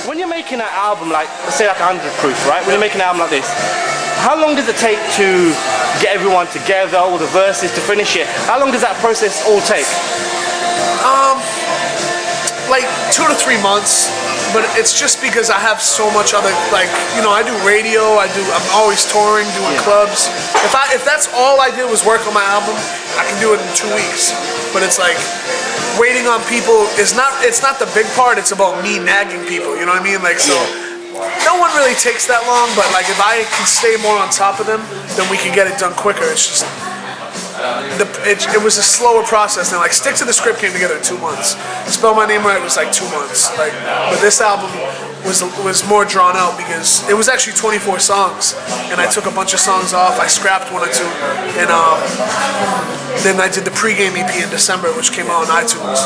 When you're making an album, like, let's say like 100 Proof, right? When you're making an album like this, how long does it take to get everyone together, all the verses, to finish it? How long does that process all take? Like 2 to 3 months, but it's just because I have so much other, like, you know, I do radio, I'm always touring, doing clubs. If that's all I did was work on my album, I can do it in 2 weeks. But it's like, waiting on people it's not the big part, it's about me nagging people, you know what I mean? Like, so, no one really takes that long, but like, if I can stay more on top of them, then we can get it done quicker. It's just, it was a slower process. And like, Stick to the Script came together in 2 months. Spell My Name Right was like 2 months. Like, but this album was more drawn out because it was actually 24 songs, and I took a bunch of songs off. I scrapped 1 or 2, and then I did the pregame EP in December, which came out on iTunes.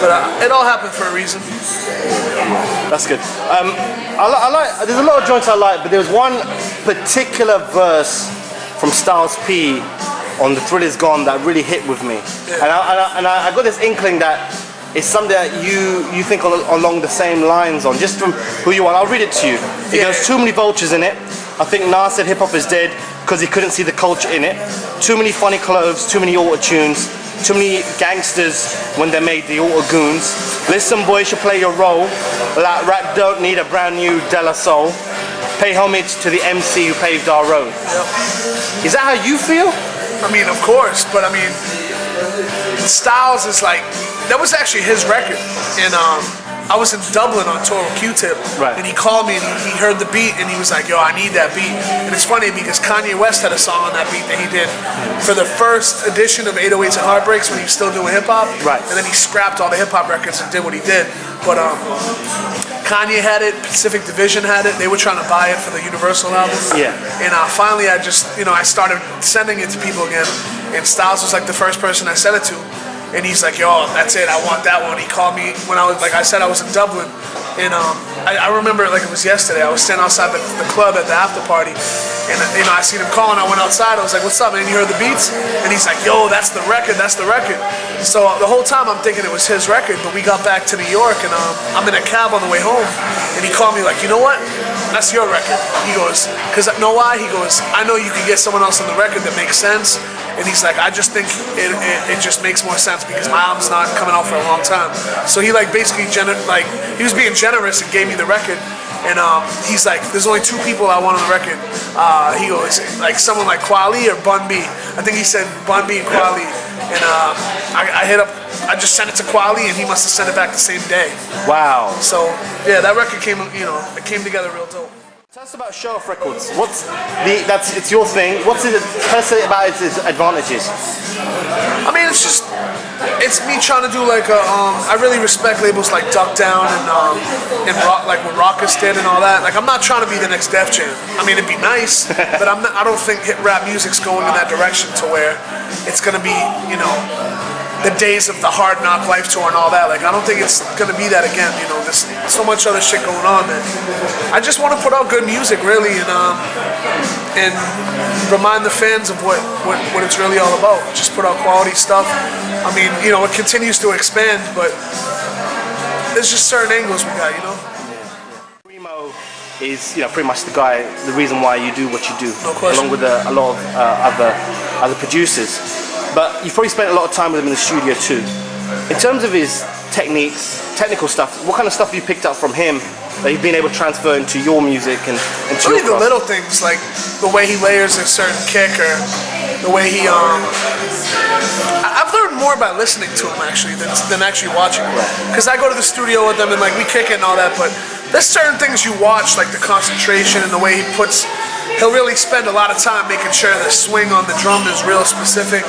But it all happened for a reason. That's good. I like. There's a lot of joints I like, but there was one particular verse from Styles P on The Thrill Is Gone that really hit with me, and I got this inkling that it's something that you think along the same lines on, just from who you are. I'll read it to you. It goes, too many vultures in it. I think Nas said hip hop is dead because he couldn't see the culture in it. Too many funny clothes, too many auto-tunes, too many gangsters when they made the auto-goons. Listen, boys, should play your role. Like rap don't need a brand new De La Soul. Pay homage to the MC who paved our road. Is that how you feel? I mean, of course, but I mean, Styles is like, that was actually his record, and I was in Dublin on tour with Q-Tip, and he called me and he heard the beat and he was like, yo, I need that beat. And it's funny because Kanye West had a song on that beat that he did for the first edition of 808s and Heartbreaks when he was still doing hip-hop, and then he scrapped all the hip-hop records and did what he did. But Kanye had it, Pacific Division had it, they were trying to buy it for the Universal album. And finally I just, I started sending it to people again, and Styles was like the first person I sent it to. And he's like, yo, that's it, I want that one. He called me when I was, like I said, I was in Dublin. And I remember it like it was yesterday. I was standing outside the club at the after party. And I seen him calling, I went outside, I was like, what's up, man? You heard the beats? And he's like, yo, that's the record, that's the record. So the whole time I'm thinking it was his record, but we got back to New York and I'm in a cab on the way home. And he called me like, you know what? That's your record. He goes, because know why? He goes, I know you can get someone else on the record that makes sense. And he's like, I just think it just makes more sense because my album's not coming out for a long time. So he like basically he was being generous and gave me the record. And he's like, there's only 2 people I want on the record. He goes, like someone like Kweli or Bun B. I think he said Bun B and Kweli. And I just sent it to Kweli and he must have sent it back the same day. Wow. So yeah, that record came, it came together real dope. Tell us about Show Off Records. It's your thing. What's it personally about its advantages? I mean, it's me trying to do like I really respect labels like Duck Down and rock, like what Raucus did and all that. Like, I'm not trying to be the next Def Jam. I mean, it'd be nice, but I don't think hit rap music's going in that direction to where it's gonna be, the days of the Hard Knock Life tour and all that. Like, I don't think it's gonna be that again. There's so much other shit going on that I just want to put out good music, really, and remind the fans of what it's really all about. Just put out quality stuff. I mean, it continues to expand, but there's just certain angles we got, Preemo is, pretty much the reason why you do what you do, no question. Along with a lot of other producers. But you've probably spent a lot of time with him in the studio too. In terms of his techniques, technical stuff, what kind of stuff have you picked up from him that you've been able to transfer into your music and into really your the little things, like the way he layers a certain kick, or the way he I've learned more by listening to him actually than actually watching him. Because I go to the studio with him and like we kick it and all that, but there's certain things you watch, like the concentration and the way he'll really spend a lot of time making sure the swing on the drum is real specific,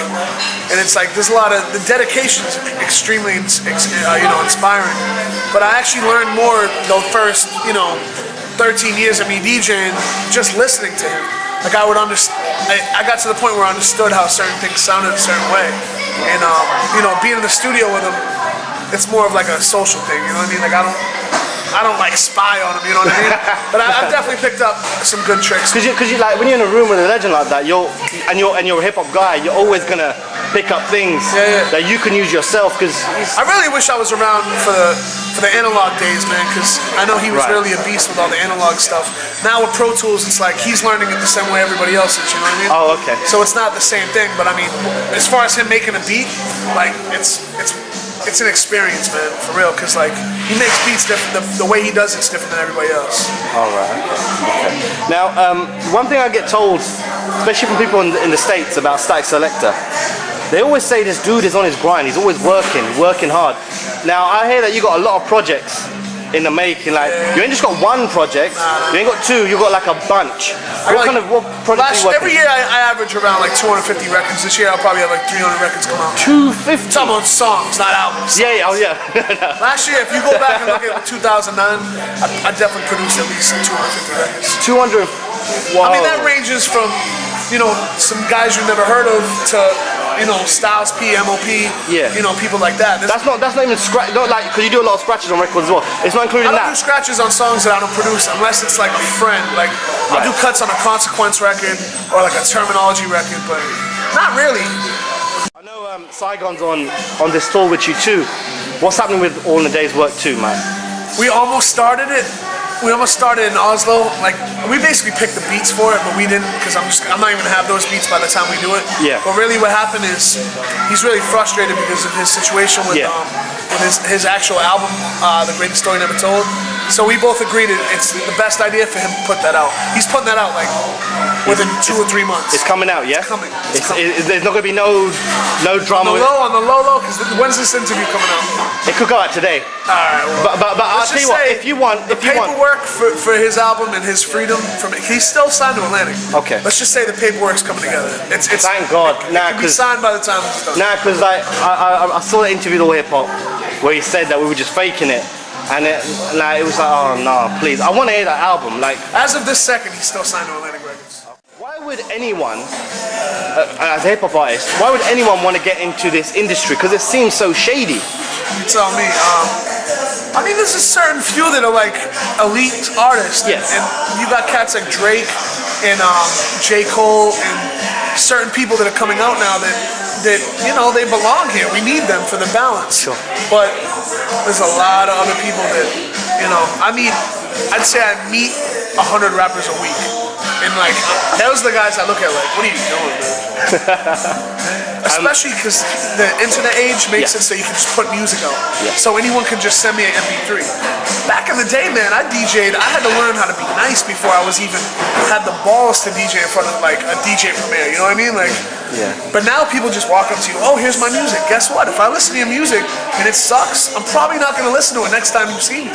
and it's like there's a lot of, the dedication is extremely inspiring. But I actually learned more the first 13 years of me DJing just listening to him. Like I got to the point where I understood how certain things sounded a certain way, and being in the studio with him, it's more of like a social thing. You know what I mean? Like I don't like spy on him, you know what I mean? But I've definitely picked up some good tricks. Because you like when you're in a room with a legend like that, you're a hip hop guy, you're always gonna pick up things that you can use yourself. Because I really wish I was around for for the analog days, man, because I know he was really a beast with all the analog stuff. Now with Pro Tools, it's like he's learning it the same way everybody else is, you know what I mean? Oh, okay. So it's not the same thing, but I mean, as far as him making a beat, like, it's an experience, man, for real, because like, he makes beats different, the way he does it's different than everybody else. Alright, okay. Now, one thing I get told, especially from people in the States about Statik Selektah, they always say this dude is on his grind, he's always working hard. Now, I hear that you got a lot of projects in the making, like, you ain't just got one project, you ain't got two, you got like a bunch. What projects are you working on? Every year I average around like 250 records. This year I'll probably have like 300 records come out. 250? Some on songs, not albums. Yeah, oh yeah. Last year, if you go back and look at 2009, I definitely produced at least 250 records. 200? Wow. I mean, that ranges from, you know, some guys you've never heard of to, you know, Styles P, MOP, you know, people like that. That's not even scratch, not like, because you do a lot of scratches on records as well. It's not including that. I don't do scratches on songs that I don't produce unless it's like a friend. Like, I'll do cuts on a Consequence record or like a Terminology record, but not really. I know Saigon's on this tour with you too. What's happening with All in a Day's work too, man? We almost started it. We almost started in Oslo. Like, we basically picked the beats for it, but we didn't, because I'm not even gonna have those beats by the time we do it. Yeah. But really, what happened is he's really frustrated because of his situation with his actual album, The Greatest Story Never Told. So we both agreed it's the best idea for him to put that out. He's putting that out like within 2 or 3 months. It's coming out, yeah? It's coming. There's not gonna be no drama. On the low, because when's this interview coming out? It could go out today. Alright, well, but I'll tell you what, if you want, paperwork for his album and his freedom from it, he's still signed to Atlantic. Okay. Let's just say the paperwork's coming together. Thank God. It can be signed by the time it's done. Nah, because like I saw the interview with Hip Hop where he said that we were just faking it, and it was like, oh no, please, I want to hear that album. Like, as of this second, he's still signed to Atlantic Records. Why would anyone, as a hip hop artist, why would anyone want to get into this industry? Because it seems so shady. You tell me. I mean, there's a certain few that are like elite artists, and you got cats like Drake and J. Cole and certain people that are coming out now that you know, they belong here. We need them for the balance. Sure. But there's a lot of other people that, you know, I'd say I meet 100 rappers a week. And like, those are the guys I look at like, what are you doing, man? Especially because the internet age makes it so you can just put music out. So anyone can just send me an MP3. Back in the day, man, I DJ'd. I had to learn how to be nice before I was even had the balls to DJ in front of like a DJ premiere. You know what I mean? Like, but now people just walk up to you. Oh, here's my music. Guess what? If I listen to your music and it sucks, I'm probably not going to listen to it next time you see me.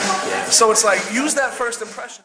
So it's like, use that first impression.